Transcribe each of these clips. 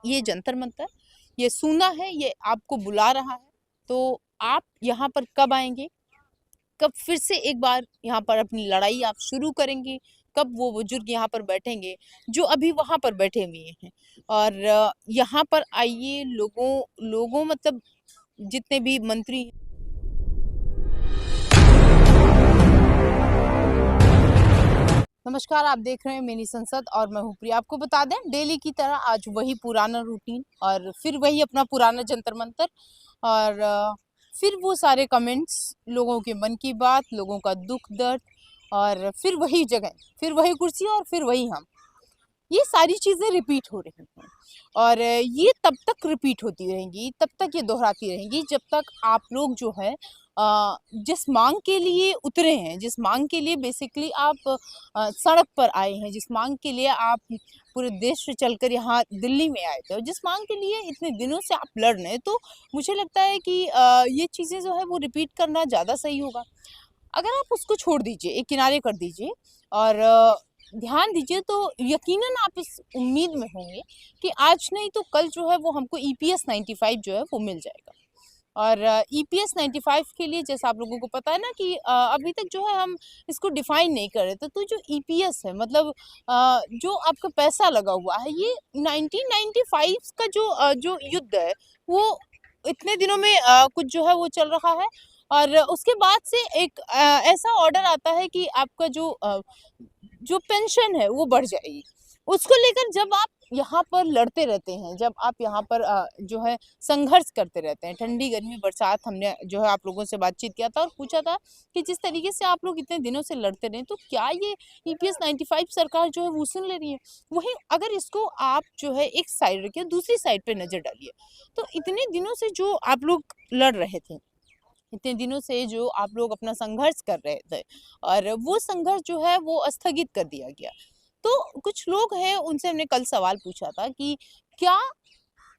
ये जंतर मंतर, ये सुना है, ये आपको बुला रहा है, तो आप यहाँ पर कब आएँगे? कब फिर से एक बार यहाँ पर अपनी लड़ाई आप शुरू करेंगे? कब वो बुजुर्ग यहाँ पर बैठेंगे, जो अभी वहाँ पर बैठे हुए हैं? और यहाँ पर आइए लोगों लोगों मतलब जितने भी मंत्री नमस्कार, आप देख रहे हैं मिनी संसद और मैं हूँ प्रिया। आपको बता दें डेली की तरह आज वही पुराना रूटीन और फिर वही अपना पुराना जंतर मंतर और फिर वो सारे कमेंट्स, लोगों के मन की बात, लोगों का दुख दर्द और फिर वही जगह, फिर वही कुर्सी और फिर वही हम। ये सारी चीज़ें रिपीट हो रही हैं और ये तब तक रिपीट होती रहेंगी, तब तक ये दोहराती रहेंगी जब तक आप लोग जो है जिस मांग के लिए उतरे हैं, जिस मांग के लिए बेसिकली आप सड़क पर आए हैं, जिस मांग के लिए आप पूरे देश से चलकर यहाँ दिल्ली में आए थे और जिस मांग के लिए इतने दिनों से आप लड़ रहे हैं, तो मुझे लगता है कि ये चीज़ें जो है वो रिपीट करना ज़्यादा सही होगा। अगर आप उसको छोड़ दीजिए, एक किनारे कर दीजिए और ध्यान दीजिए तो यकीनन आप इस उम्मीद में होंगे कि आज नहीं तो कल जो है वो हमको ईपीएस 95 जो है वो मिल जाएगा। और ईपीएस 95 के लिए जैसा आप लोगों को पता है ना कि अभी तक जो है हम इसको डिफाइन नहीं कर रहे थे। तो जो ईपीएस है मतलब जो आपका पैसा लगा हुआ है ये 1995 का जो युद्ध है वो इतने दिनों में कुछ जो है वो चल रहा है और उसके बाद से एक ऐसा ऑर्डर आता है कि आपका जो पेंशन है वो बढ़ जाएगी। उसको लेकर जब आप यहाँ पर लड़ते रहते हैं, जब आप यहाँ पर जो है संघर्ष करते रहते हैं, ठंडी, गर्मी, बरसात हमने जो है आप लोगों से बातचीत किया था और पूछा था कि जिस तरीके से आप लोग इतने दिनों से लड़ते रहे, तो क्या ये ईपीएस 95 सरकार जो है वो सुन ले रही है? वहीं अगर इसको आप जो है एक साइड रखिए, दूसरी साइड पे नज़र डालिए, तो इतने दिनों से जो आप लोग लड़ रहे थे, इतने दिनों से जो आप लोग अपना संघर्ष कर रहे थे और वो संघर्ष जो है वो स्थगित कर दिया गया। तो कुछ लोग हैं उनसे हमने कल सवाल पूछा था कि क्या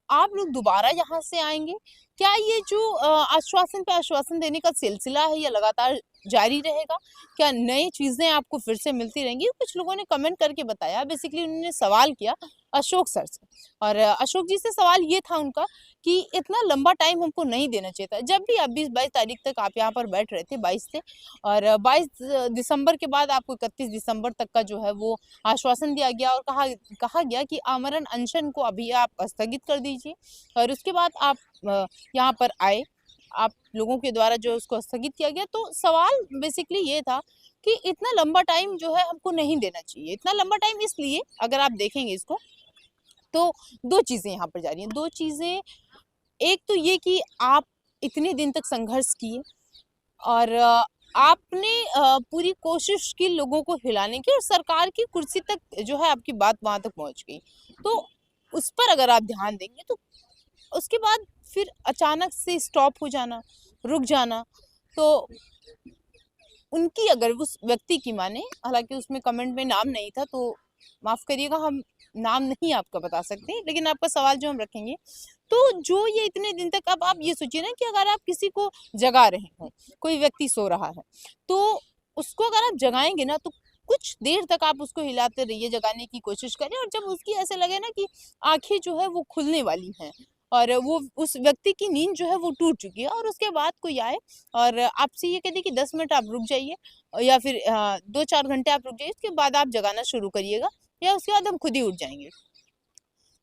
आप लोग दोबारा यहाँ से आएँगे? क्या ये जो आश्वासन पे आश्वासन देने का सिलसिला है, ये लगातार जारी रहेगा? क्या नई चीज़ें आपको फिर से मिलती रहेंगी? कुछ लोगों ने कमेंट करके बताया, बेसिकली उन्होंने सवाल किया अशोक सर से और अशोक जी से सवाल ये था उनका कि इतना लंबा टाइम हमको नहीं देना चाहिए था। जब भी आप 20-22 तारीख तक आप यहाँ पर बैठ रहे थे, 22 से और 22 दिसंबर के बाद आपको 31 दिसंबर तक का जो है वो आश्वासन दिया गया और कहा गया कि आमरण अनशन को अभी आप स्थगित कर दीजिए और उसके बाद आप यहाँ पर आए। आप लोगों के द्वारा जो उसको स्थगित किया गया, तो सवाल बेसिकली ये था कि इतना लंबा टाइम जो है हमको नहीं देना चाहिए। इतना लंबा टाइम इसलिए अगर आप देखेंगे इसको तो 2 चीज़ें यहाँ पर जा रही हैं। 2 चीज़ें, एक तो ये कि आप इतने दिन तक संघर्ष किए और आपने पूरी कोशिश की लोगों को हिलाने की और सरकार की कुर्सी तक जो है आपकी बात वहाँ तक पहुँच गई। तो उस पर अगर आप ध्यान देंगे तो उसके बाद फिर अचानक से स्टॉप हो जाना, रुक जाना, तो उनकी अगर उस व्यक्ति की माने, हालाँकि उसमें कमेंट में नाम नहीं था तो माफ़ करिएगा हम नाम नहीं आपका बता सकते, लेकिन आपका सवाल जो हम रखेंगे, तो जो ये इतने दिन तक अब आप ये सोचिए ना कि अगर आप किसी को जगा रहे हों, कोई व्यक्ति सो रहा है, तो उसको अगर आप जगाएँगे ना तो कुछ देर तक आप उसको हिलाते रहिए, जगाने की कोशिश करें और जब उसकी ऐसे लगे ना कि आँखें जो है वो खुलने वाली हैं और वो उस व्यक्ति की नींद जो है वो टूट चुकी है और उसके बाद कोई आए और आपसे ये कह दे कि 10 मिनट आप रुक जाइए या फिर 2-4 घंटे आप रुक जाइए, उसके बाद आप जगाना शुरू करिएगा या उसके बाद हम खुद ही उठ जाएँगे।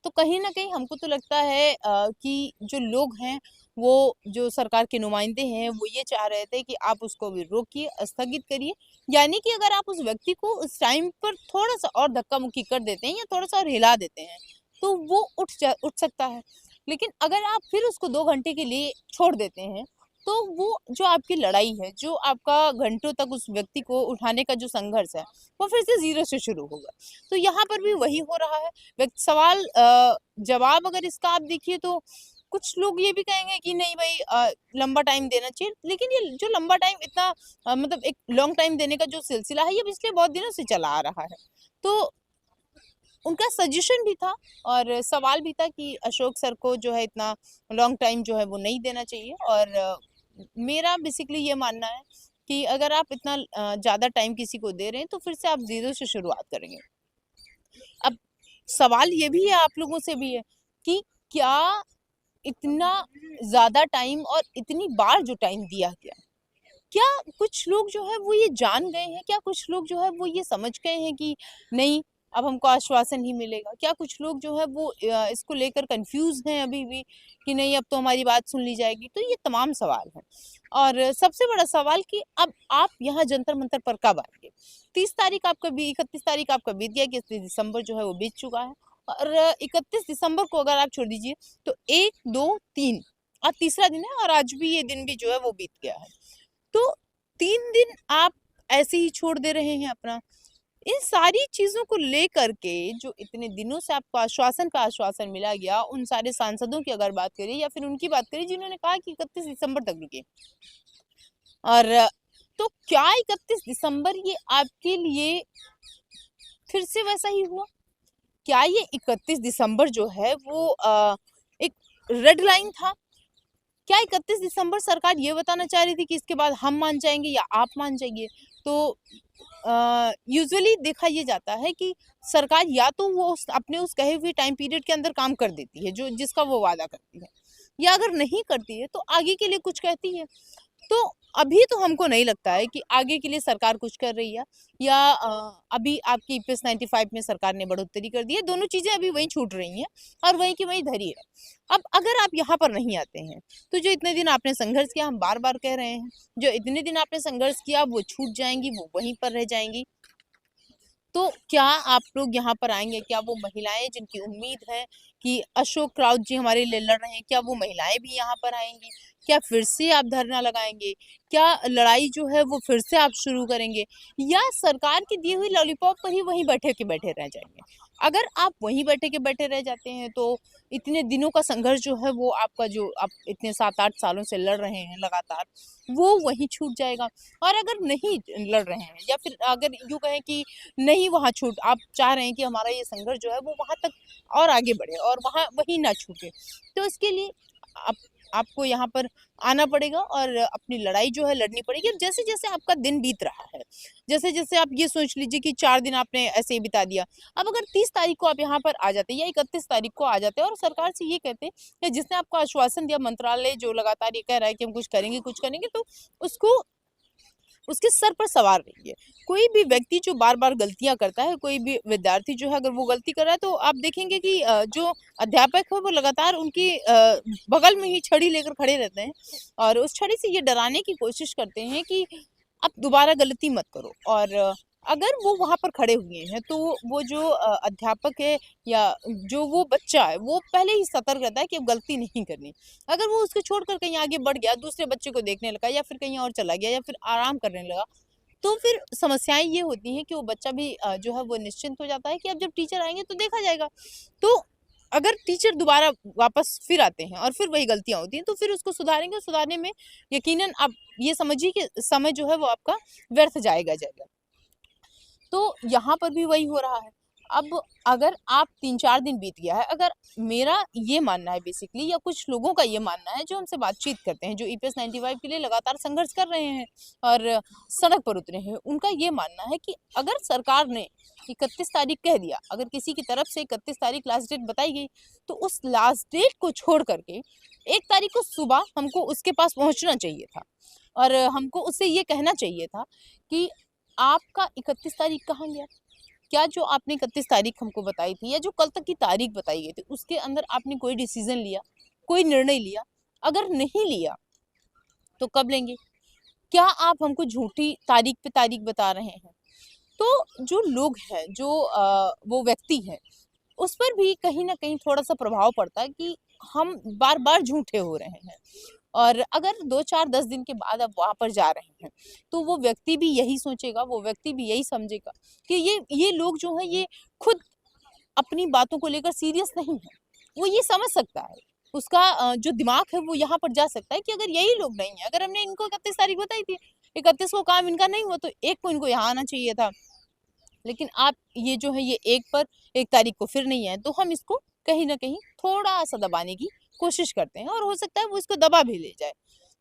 तो कहीं न कहीं हमको तो लगता है कि जो लोग हैं, वो जो सरकार के नुमाइंदे हैं, वो ये चाह रहे थे कि आप उसको अभी रोकिए, स्थगित करिए। यानी कि अगर आप उस व्यक्ति को उस टाइम पर थोड़ा-सा और धक्का-मुक्की कर देते हैं या थोड़ा-सा और हिला देते हैं, तो वो उठ सकता है। लेकिन अगर आप फिर उसको 2 घंटे के लिए छोड़ देते हैं, तो वो जो आपकी लड़ाई है, जो आपका घंटों तक उस व्यक्ति को उठाने का जो संघर्ष है, वो फिर से ज़ीरो से शुरू होगा। तो यहाँ पर भी वही हो रहा है। सवाल जवाब अगर इसका आप देखिए तो कुछ लोग ये भी कहेंगे कि नहीं भाई लंबा टाइम देना चाहिए, लेकिन ये जो लंबा टाइम इतना मतलब एक लॉन्ग टाइम देने का जो सिलसिला है ये पिछले बहुत दिनों से चला आ रहा है। तो उनका सजेशन भी था और सवाल भी था कि अशोक सर को जो है इतना लॉन्ग टाइम जो है वो नहीं देना चाहिए और मेरा बेसिकली ये मानना है कि अगर आप इतना ज़्यादा टाइम किसी को दे रहे हैं तो फिर से आप ज़ीरो से शुरुआत करेंगे। अब सवाल ये भी है आप लोगों से भी है कि क्या इतना ज़्यादा टाइम और इतनी बार जो टाइम दिया गया, क्या कुछ लोग जो है वो ये जान गए हैं? क्या कुछ लोग जो है वो ये समझ गए हैं कि नहीं, अब हमको आश्वासन ही मिलेगा? क्या कुछ लोग जो है वो इसको लेकर कन्फ्यूज़ हैं अभी भी कि नहीं, अब तो हमारी बात सुन ली जाएगी? तो ये तमाम सवाल हैं। और सबसे बड़ा सवाल कि अब आप यहाँ जंतर-मंतर पर कब आएँगे? 30 तारीख आपका बी 31 तारीख आपका बीत गया, 31 दिसंबर जो है वो बीत चुका है और 31 दिसंबर को अगर आप छोड़ दीजिए तो 1, 2, 3 आज तीसरा दिन है और आज भी ये दिन भी जो है वो बीत गया है। तो 3 दिन आप ऐसे ही छोड़ दे रहे हैं अपना। इन सारी चीज़ों को लेकर के जो इतने दिनों से आपको आश्वासन पे आश्वासन मिला गया, उन सारे सांसदों की अगर बात करें या फिर उनकी बात करें जिन्होंने कहा कि 31 दिसंबर तक रुकिए। और तो क्या 31 दिसंबर ये आपके लिए फिर से वैसा ही हुआ? क्या ये 31 दिसंबर जो है वो एक रेड लाइन था? क्या 31 दिसंबर सरकार ये बताना चाह रही थी कि इसके बाद हम मान जाएँगे या आप मान जाइए? तो यूजुअली देखा ये जाता है कि सरकार या तो वो अपने उस कहे हुए टाइम पीरियड के अंदर काम कर देती है जो जिसका वो वादा करती है, या अगर नहीं करती है तो आगे के लिए कुछ कहती है। तो अभी तो हमको नहीं लगता है कि आगे के लिए सरकार कुछ कर रही है या अभी आपकी ईपीएस 95 में सरकार ने बढ़ोतरी कर दी है, दोनों चीजें अभी वहीं छूट रही हैं और वहीं की वहीं धरी है। अब अगर आप यहाँ पर नहीं आते हैं तो जो इतने दिन आपने संघर्ष किया, हम बार बार कह रहे हैं, जो इतने दिन आपने संघर्ष किया वो छूट जाएंगी, वो वहीं पर रह जाएंगी। तो क्या आप लोग यहाँ पर आएंगे? क्या वो महिलाएं जिनकी उम्मीद है कि अशोक राउत जी हमारे लिए लड़ रहे हैं, क्या वो महिलाएं भी यहाँ पर आएंगी? क्या फिर से आप धरना लगाएंगे? क्या लड़ाई जो है वो फिर से आप शुरू करेंगे, या सरकार की दी हुई लॉलीपॉप पर ही वहीं बैठे के बैठे रह जाएंगे? अगर आप वहीं बैठे के बैठे रह जाते हैं तो इतने दिनों का संघर्ष जो है वो आपका, जो आप इतने 7-8 सालों से लड़ रहे हैं लगातार, वो वहीं छूट जाएगा। और अगर नहीं लड़ रहे हैं या फिर अगर यूँ कहें कि नहीं वहाँ छूट, आप चाह रहे हैं कि हमारा ये संघर्ष जो है वो वहाँ तक और आगे बढ़े और वहाँ वहीं ना छूटे, तो इसके लिए आप आपको यहाँ पर आना पड़ेगा और अपनी लड़ाई जो है लड़नी पड़ेगी। अब जैसे-जैसे आपका दिन बीत रहा है, जैसे-जैसे आप ये सोच लीजिए कि 4 दिन आपने ऐसे ही बिता दिया। अब अगर 30 तारीख को आप यहाँ पर आ जाते या 31 तारीख को आ जाते और सरकार से ये कहते कि जिसने आपको आश्वासन दिया, मंत्रालय जो लगातार ये कह रहा है कि हम कुछ करेंगे, तो उसको उसके सर पर सवार रहिए। कोई भी व्यक्ति जो बार-बार गलतियाँ करता है, कोई भी विद्यार्थी जो है अगर वो गलती कर रहा है तो आप देखेंगे कि जो अध्यापक है वो लगातार उनकी बगल में ही छड़ी लेकर खड़े रहते हैं और उस छड़ी से ये डराने की कोशिश करते हैं कि अब दोबारा गलती मत करो। और अगर वो वहाँ पर खड़े हुए हैं तो वो जो अध्यापक है या जो वो बच्चा है वो पहले ही सतर्क रहता है कि अब गलती नहीं करनी। अगर वो उसको छोड़कर कहीं आगे बढ़ गया, दूसरे बच्चे को देखने लगा या फिर कहीं और चला गया या फिर आराम करने लगा, तो फिर समस्याएँ ये होती हैं कि वो बच्चा भी जो है वो निश्चिंत हो जाता है कि अब जब टीचर आएँगे तो देखा जाएगा। तो अगर टीचर दोबारा वापस फिर आते हैं और फिर वही गलतियाँ होती हैं तो फिर उसको सुधारेंगे और सुधारने में यकीनन आप ये समझिए कि समय जो है वो आपका व्यर्थ जाएगा। तो यहाँ पर भी वही हो रहा है। अब अगर आप 3-4 दिन बीत गया है, अगर मेरा ये मानना है बेसिकली, या कुछ लोगों का ये मानना है जो हमसे बातचीत करते हैं, जो ईपीएस 95 के लिए लगातार संघर्ष कर रहे हैं और सड़क पर उतरे हैं, उनका ये मानना है कि अगर सरकार ने 31 तारीख कह दिया, अगर किसी की तरफ से 31 तारीख लास्ट डेट बताई गई, तो उस लास्ट डेट को छोड़ करके 1 तारीख को सुबह हमको उसके पास पहुँचना चाहिए था और हमको उससे ये कहना चाहिए था कि आपका 31 तारीख कहाँ गया? क्या जो आपने 31 तारीख हमको बताई थी या जो कल तक की तारीख बताई गई थी, उसके अंदर आपने कोई डिसीज़न लिया, कोई निर्णय लिया? अगर नहीं लिया, तो कब लेंगे? क्या आप हमको झूठी तारीख पे तारीख बता रहे हैं? तो जो लोग हैं, जो वो व्यक्ति हैं, उस पर भी कहीं न कहीं थोड़ा-सा प्रभाव पड़ता है कि हम बार-बार झूठे हो रहे हैं। और अगर 2, 4, 10 दिन के बाद आप वहाँ पर जा रहे हैं, तो वो व्यक्ति भी यही सोचेगा, वो व्यक्ति भी यही समझेगा कि ये लोग जो हैं ये खुद अपनी बातों को लेकर सीरियस नहीं है। वो ये समझ सकता है, उसका जो दिमाग है वो यहाँ पर जा सकता है कि अगर यही लोग नहीं हैं, अगर हमने इनको 31 तारीख बताई थी, 31 को काम इनका नहीं हुआ तो 1 को इनको यहाँ आना चाहिए था। लेकिन आप ये जो है ये 1 तारीख को फिर नहीं आए, तो हम इसको कहीं न कहीं थोड़ा-सा दबाने की कोशिश करते हैं और हो सकता है वो इसको दबा भी ले जाए।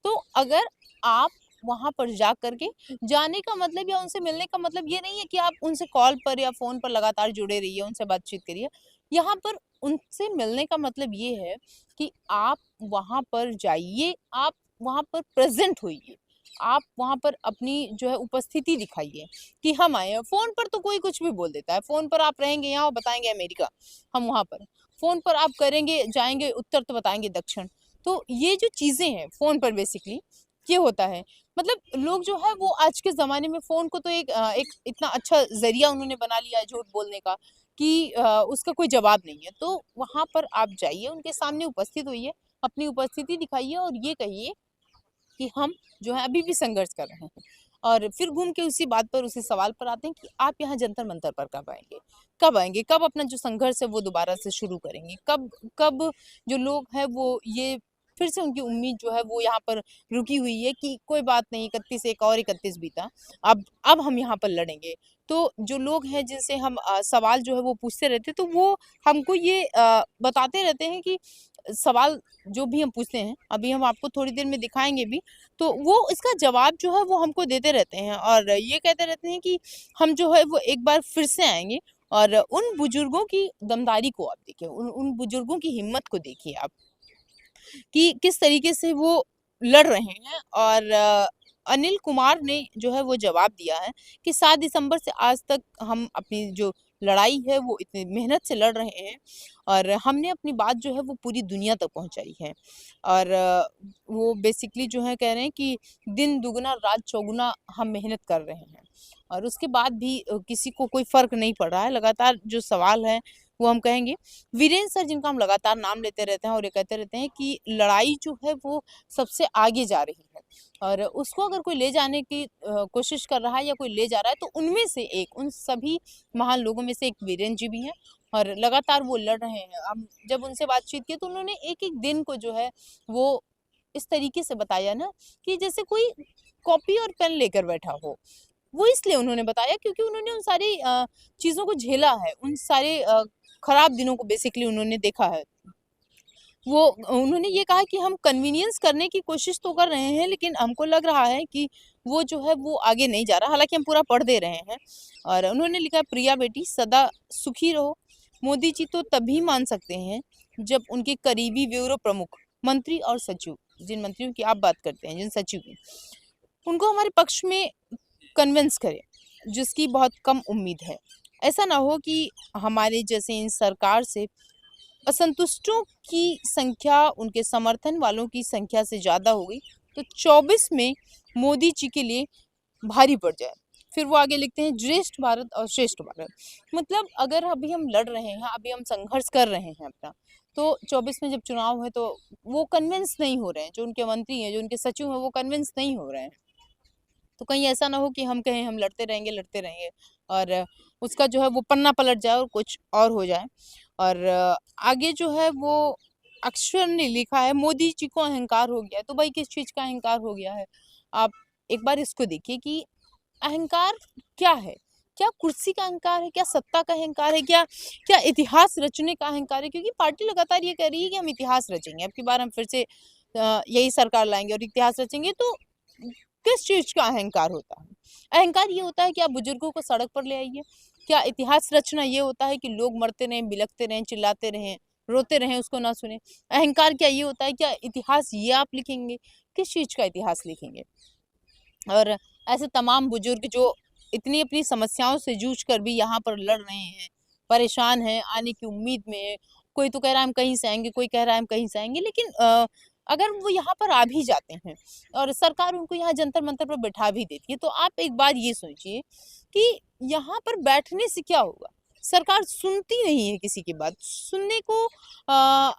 तो अगर आप वहाँ पर जा कर के, जाने का मतलब या उनसे मिलने का मतलब ये नहीं है कि आप उनसे कॉल पर या फ़ोन पर लगातार जुड़े रहिए, उनसे बातचीत करिए। यहाँ पर उनसे मिलने का मतलब ये है कि आप वहाँ पर जाइए, आप वहाँ पर प्रेज़ेंट होइए, आप वहाँ पर अपनी जो है उपस्थिति दिखाइए कि हम आए हैं। फ़ोन पर तो कोई कुछ भी बोल देता है, फ़ोन पर आप रहेंगे यहाँ और बताएँगे अमेरिका, हम वहाँ पर हैं। फ़ोन पर आप करेंगे जाएँगे उत्तर तो बताएँगे दक्षिण। तो ये जो चीज़ें हैं फ़ोन पर बेसिकली ये होता है। मतलब लोग जो है वो आज के ज़माने में फ़ोन को तो एक इतना अच्छा ज़रिया उन्होंने बना लिया है झूठ बोलने का कि उसका कोई जवाब नहीं है। तो वहाँ पर आप जाइए, उनके सामने उपस्थित होइए, अपनी उपस्थिति दिखाइए और ये कहिए कि हम जो है अभी भी संघर्ष कर रहे हैं। और फिर घूम के उसी बात पर, उसी सवाल पर आते हैं कि आप यहाँ जंतर मंतर पर कब आएँगे? कब आएँगे? कब अपना जो संघर्ष है वो दोबारा से शुरू करेंगे? कब कब जो लोग हैं वो ये फिर से उनकी उम्मीद जो है वो यहाँ पर रुकी हुई है कि कोई बात नहीं, 31 एक और 31 बीता, अब हम यहाँ पर लड़ेंगे। तो जो लोग हैं जिनसे हम सवाल जो है वो पूछते रहते हैं, तो वो हमको ये बताते रहते हैं कि सवाल जो भी हम पूछते हैं, अभी हम आपको थोड़ी देर में दिखाएँगे भी, तो वो इसका जवाब जो है वो हमको देते रहते हैं और ये कहते रहते हैं कि हम जो है वो एक बार फिर से आएँगे और उन बुजुर्गों की दमदारी को आप देखिए, उन बुजुर्गों की हिम्मत को देखिए आप कि किस तरीके से वो लड़ रहे हैं और अनिल कुमार ने जो है वो जवाब दिया है कि 7 दिसंबर से आज तक हम अपनी जो लड़ाई है वो इतनी मेहनत से लड़ रहे हैं और हमने अपनी बात जो है वो पूरी दुनिया तक पहुंचाई है और वो बेसिकली जो है कह रहे हैं कि दिन दुगना रात चौगुना हम मेहनत कर रहे हैं और उसके बाद भी किसी को कोई फर्क नहीं पड़ रहा है लगातार जो सवाल है वो हम कहेंगे वीरेंद्र सर जिनका हम लगातार नाम लेते रहते हैं और ये कहते रहते हैं कि लड़ाई जो है वो सबसे आगे जा रही है और उसको अगर कोई ले जाने की कोशिश कर रहा है या कोई ले जा रहा है तो उनमें से एक उन सभी महान लोगों में से एक वीरेंद्र जी भी हैं और लगातार वो लड़ रहे हैं। हम जब उनसे बातचीत की तो उन्होंने एक-एक दिन को जो है वो इस तरीके से बताया ना कि जैसे कोई कॉपी और पेन लेकर बैठा हो। वो इसलिए उन्होंने बताया क्योंकि उन्होंने उन सारी चीज़ों को झेला है, उन सारे खराब दिनों को बेसिकली उन्होंने देखा है। वो उन्होंने ये कहा कि हम कन्वीनियंस करने की कोशिश तो कर रहे हैं, लेकिन हमको लग रहा है कि वो जो है वो आगे नहीं जा रहा, हालाँकि हम पूरा पढ़ दे रहे हैं। और उन्होंने लिखा प्रिया बेटी सदा सुखी रहो, मोदी जी तो तभी मान सकते हैं जब उनके करीबी ब्यूरो प्रमुख, मंत्री और सचिव, जिन मंत्रियों की आप बात करते हैं, जिन सचिव की, उनको हमारे पक्ष में कन्विंस करें, जिसकी बहुत कम उम्मीद है। ऐसा ना हो कि हमारे जैसे इन सरकार से असंतुष्टों की संख्या उनके समर्थन वालों की संख्या से ज़्यादा हो गई, तो 24 में मोदी जी के लिए भारी पड़ जाए। फिर वो आगे लिखते हैं श्रेष्ठ भारत और श्रेष्ठ भारत। मतलब अगर अभी हम लड़ रहे हैं, अभी हम संघर्ष कर रहे हैं अपना, तो 24 में जब चुनाव है तो वो कन्विंस नहीं हो रहे हैं, जो उनके मंत्री हैं, जो उनके सचिव हैं, वो कन्विंस नहीं हो रहे हैं। तो कहीं ऐसा ना हो कि हम कहें हम लड़ते रहेंगे और उसका जो है वो पन्ना पलट जाए और कुछ और हो जाए। और आगे जो है वो अक्षर ने लिखा है मोदी जी को अहंकार हो गया है। तो भाई किस चीज़ का अहंकार हो गया है? आप एक बार इसको देखिए कि अहंकार क्या है? क्या कुर्सी का अहंकार है? क्या सत्ता का अहंकार है? क्या क्या इतिहास रचने का अहंकार है? क्योंकि पार्टी लगातार ये कह रही है कि हम इतिहास रचेंगे, अब की बार हम फिर से यही सरकार लाएँगे और इतिहास रचेंगे। तो किस चीज़ का अहंकार होता है? अहंकार ये होता है कि आप बुजुर्गों को सड़क पर ले आइए। क्या इतिहास रचना ये होता है कि लोग मरते रहें, बिलखते रहें, चिल्लाते रहें, रोते रहें, उसको ना सुनें? अहंकार क्या ये होता है, क्या इतिहास ये आप लिखेंगे? किस चीज़ का इतिहास लिखेंगे? और ऐसे तमाम बुजुर्ग जो इतनी अपनी समस्याओं से जूझ कर भी यहाँ पर लड़ रहे हैं, परेशान हैं, आने की उम्मीद में हैं। कोई तो कह रहा है हम कहीं से आएँगे, कोई कह रहा है हम कहीं से आएँगे, लेकिन अगर वो यहाँ पर आ भी जाते हैं और सरकार उनको यहाँ जंतर-मंतर पर बैठा भी देती है, तो आप एक बार ये सोचिए कि यहाँ पर बैठने से क्या होगा? सरकार सुनती नहीं है किसी की बात। सुनने को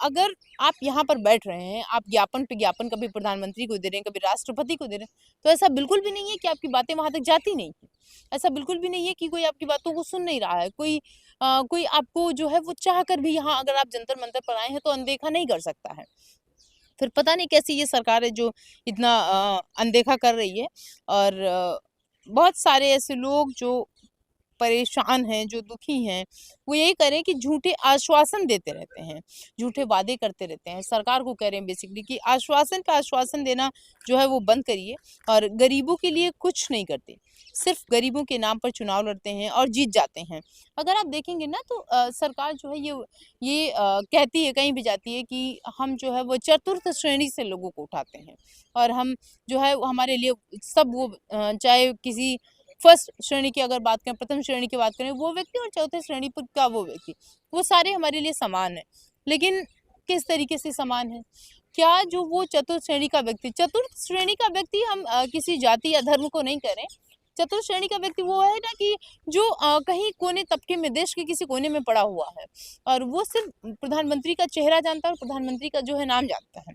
अगर आप यहाँ पर बैठ रहे हैं, आप ज्ञापन पे ज्ञापन कभी प्रधानमंत्री को दे रहे हैं, कभी राष्ट्रपति को दे रहे हैं, तो ऐसा बिल्कुल भी नहीं है कि आपकी बातें वहाँ तक जाती नहीं हैं। ऐसा बिल्कुल भी नहीं है कि कोई आपकी बातों को सुन नहीं रहा है। कोई आपको जो है वो चाह कर भी यहाँ अगर आप जंतर-मंतर पर आए हैं तो अनदेखा नहीं कर सकता है। फिर पता नहीं कैसी ये सरकार है जो इतना अनदेखा कर रही है और बहुत सारे ऐसे लोग जो परेशान हैं, जो दुखी हैं, वो यही कह रहे हैं कि झूठे आश्वासन देते रहते हैं, झूठे वादे करते रहते हैं। सरकार को कह रहे हैं बेसिकली कि आश्वासन पे आश्वासन देना जो है वो बंद करिए और गरीबों के लिए कुछ नहीं करते। सिर्फ गरीबों के नाम पर चुनाव लड़ते हैं और जीत जाते हैं। अगर आप देखेंगे ना तो सरकार जो है ये कहती है, कहीं भी जाती है कि हम जो है वो चतुर्थ श्रेणी से लोगों को उठाते हैं और हम जो है वो हमारे लिए सब वो चाहे किसी फर्स्ट श्रेणी की अगर बात करें, प्रथम श्रेणी की बात करें वो व्यक्ति और चौथे श्रेणी पर का वो व्यक्ति, वो सारे हमारे लिए समान है। लेकिन किस तरीके से समान है? क्या जो वो चतुर्थ श्रेणी का व्यक्ति, चतुर्थ श्रेणी का व्यक्ति हम किसी जाति या धर्म को नहीं करें। चतुर्थ श्रेणी का व्यक्ति वो है ना कि जो कहीं कोने तबके में, देश के किसी कोने में पड़ा हुआ है और वो सिर्फ प्रधानमंत्री का चेहरा जानता है और प्रधानमंत्री का जो है नाम जानता है।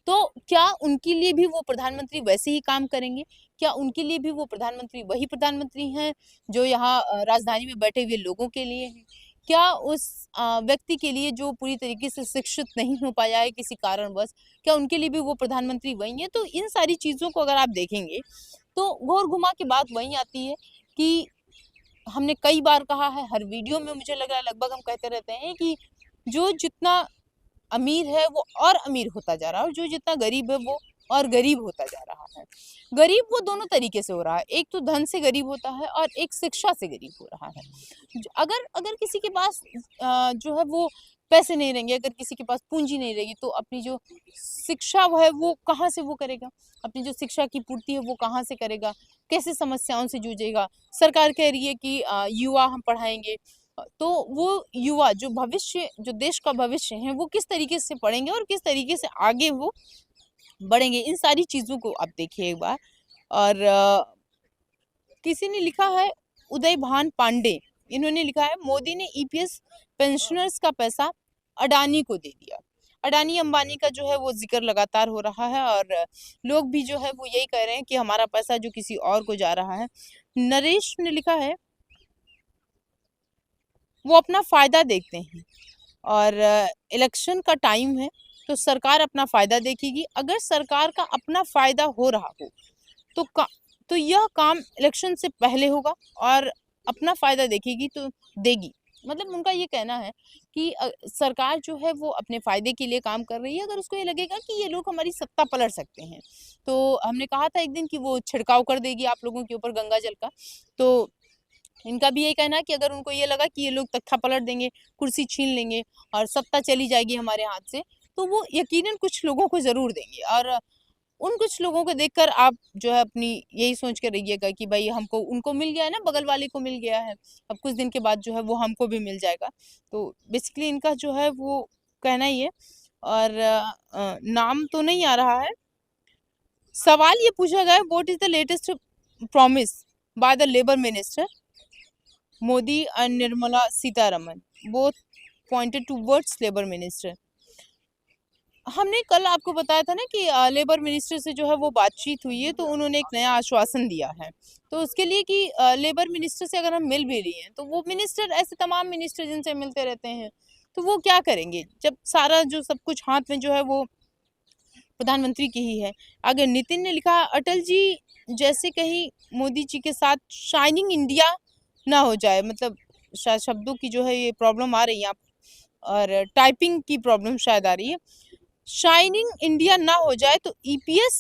तो क्या उनके लिए भी वो प्रधानमंत्री वैसे ही काम करेंगे? क्या उनके लिए भी वो प्रधानमंत्री वही प्रधानमंत्री हैं जो यहाँ राजधानी में बैठे हुए लोगों के लिए हैं? क्या उस व्यक्ति के लिए जो पूरी तरीके से शिक्षित नहीं हो पाया है किसी कारणवश, क्या उनके लिए भी वो प्रधानमंत्री वही है? तो इन सारी चीज़ों को अगर आप देखेंगे तो घोर घुमा के बात वहीं आती है कि हमने कई बार कहा है, हर वीडियो में मुझे लग रहा है लगभग हम कहते रहते हैं कि जो जितना अमीर है वो और अमीर होता जा रहा है और जो जितना गरीब है वो और गरीब होता जा रहा है। गरीब वो दोनों तरीके से हो रहा है, एक तो धन से गरीब होता है और एक शिक्षा से गरीब हो रहा है। अगर अगर किसी के पास जो है वो पैसे नहीं रहेंगे, अगर किसी के पास पूंजी नहीं रहेगी तो अपनी जो शिक्षा वो है वो कहाँ से वो करेगा? अपनी जो शिक्षा की पूर्ति है वो कहाँ से करेगा? कैसे समस्याओं से जूझेगा? सरकार कह रही है कि युवा हम पढ़ाएंगे, तो वो युवा जो भविष्य, जो देश का भविष्य है, वो किस तरीके से पढ़ेंगे और किस तरीके से आगे वो बढ़ेंगे? इन सारी चीज़ों को आप देखिए एक बार। और किसी ने लिखा है, उदय भान पांडे, इन्होंने लिखा है मोदी ने ईपीएस पेंशनर्स का पैसा अडानी को दे दिया। अडानी अंबानी का जो है वो जिक्र लगातार हो रहा है और लोग भी जो है वो यही कह रहे हैं कि हमारा पैसा जो किसी और को जा रहा है। नरेश ने लिखा है वो अपना फायदा देखते हैं और इलेक्शन का टाइम है तो सरकार अपना फायदा देखेगी। अगर सरकार का अपना फायदा हो रहा हो तो यह काम इलेक्शन से पहले होगा और अपना फायदा देखेगी तो देगी। मतलब उनका ये कहना है कि सरकार जो है वो अपने फायदे के लिए काम कर रही है। अगर उसको ये लगेगा कि ये लोग हमारी सत्ता पलट सकते हैं, तो हमने कहा था एक दिन कि वो छिड़काव कर देगी आप लोगों के ऊपर गंगा जल का। तो इनका भी यही कहना है कि अगर उनको ये लगा कि ये लोग तख्ता पलट देंगे, कुर्सी छीन लेंगे और सत्ता चली जाएगी हमारे हाथ से, तो वो यकीनन कुछ लोगों को ज़रूर देंगे। और उन कुछ लोगों को देखकर आप जो है अपनी यही सोच के रहिएगा कि भाई हमको, उनको मिल गया है ना, बगल वाले को मिल गया है, अब कुछ दिन के बाद जो है वो हमको भी मिल जाएगा। तो बेसिकली इनका जो है वो कहना ही है। और नाम तो नहीं आ रहा है। सवाल ये पूछा गया है, what is the latest promise by the labour minister Modi and Nirmala Sitharaman, both pointed towards labour minister. हमने कल आपको बताया था ना कि लेबर मिनिस्टर से जो है वो बातचीत हुई है तो उन्होंने एक नया आश्वासन दिया है। तो उसके लिए कि लेबर मिनिस्टर से अगर हम मिल भी रही हैं तो वो मिनिस्टर, ऐसे तमाम मिनिस्टर जिनसे मिलते रहते हैं, तो वो क्या करेंगे जब सारा जो सब कुछ हाथ में जो है वो प्रधानमंत्री की ही है। आगे नितिन ने लिखा, अटल जी जैसे कहीं मोदी जी के साथ शाइनिंग इंडिया ना हो जाए। मतलब शायद शब्दों की जो है ये प्रॉब्लम आ रही है और टाइपिंग की प्रॉब्लम शायद आ रही है। शाइनिंग इंडिया ना हो जाए तो ईपीएस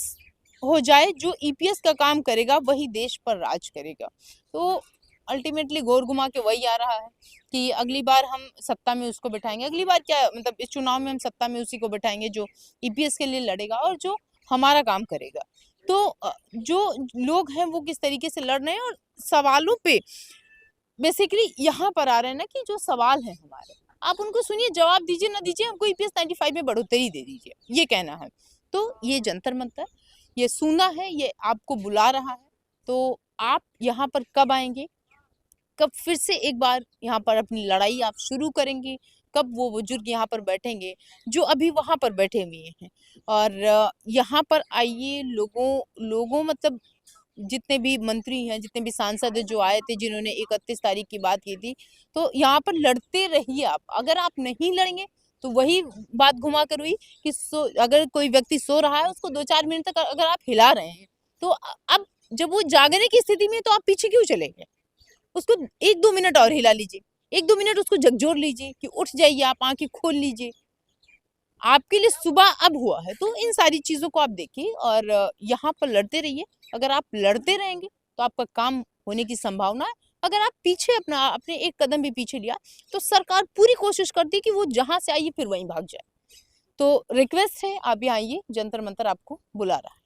हो जाए, जो ईपीएस का काम करेगा वही देश पर राज करेगा। तो अल्टीमेटली घोर घुमा के वही आ रहा है कि अगली बार हम सत्ता में उसको बिठाएंगे। अगली बार क्या, मतलब इस चुनाव में हम सत्ता में उसी को बिठाएंगे जो ईपीएस के लिए लड़ेगा और जो हमारा काम करेगा। तो जो लोग हैं वो किस तरीके से लड़ रहे हैं और सवालों पे बेसिकली यहाँ पर आ रहे हैं ना कि जो सवाल है हमारे, आप उनको सुनिए, जवाब दीजिए, ना दीजिए, हमको ईपीएस 95 में बढ़ोतरी दे दीजिए, ये कहना है। तो ये जंतर मंतर, ये सुना है, ये आपको बुला रहा है। तो आप यहाँ पर कब आएंगे, कब फिर से एक बार यहाँ पर अपनी लड़ाई आप शुरू करेंगे, कब वो बुजुर्ग यहाँ पर बैठेंगे जो अभी वहां पर बैठे हुए हैं। और यहाँ पर आइए, लोगों मतलब जितने भी मंत्री हैं, जितने भी सांसद हैं जो आए थे, जिन्होंने 31 तारीख की बात की थी, तो यहाँ पर लड़ते रहिए आप। अगर आप नहीं लड़ेंगे तो वही बात घुमा कर हुई कि अगर कोई व्यक्ति सो रहा है उसको 2-4 मिनट तक अगर आप हिला रहे हैं तो अब जब वो जागने की स्थिति में तो आप पीछे क्यों चलेंगे? उसको 1-2 मिनट और हिला लीजिए, 1-2 मिनट उसको झकझोर लीजिए कि उठ जाइए, आप आंखें खोल लीजिए। आपके लिए सुबह अब हुआ है, तो इन सारी चीजों को आप देखिए और यहाँ पर लड़ते रहिए। अगर आप लड़ते रहेंगे तो आपका काम होने की संभावना है। अगर आप पीछे अपने एक कदम भी पीछे लिया तो सरकार पूरी कोशिश करती है कि वो जहां से आई है फिर वहीं भाग जाए। तो रिक्वेस्ट है, आप यहाँ आइए, जंतर मंतर आपको बुला रहा है।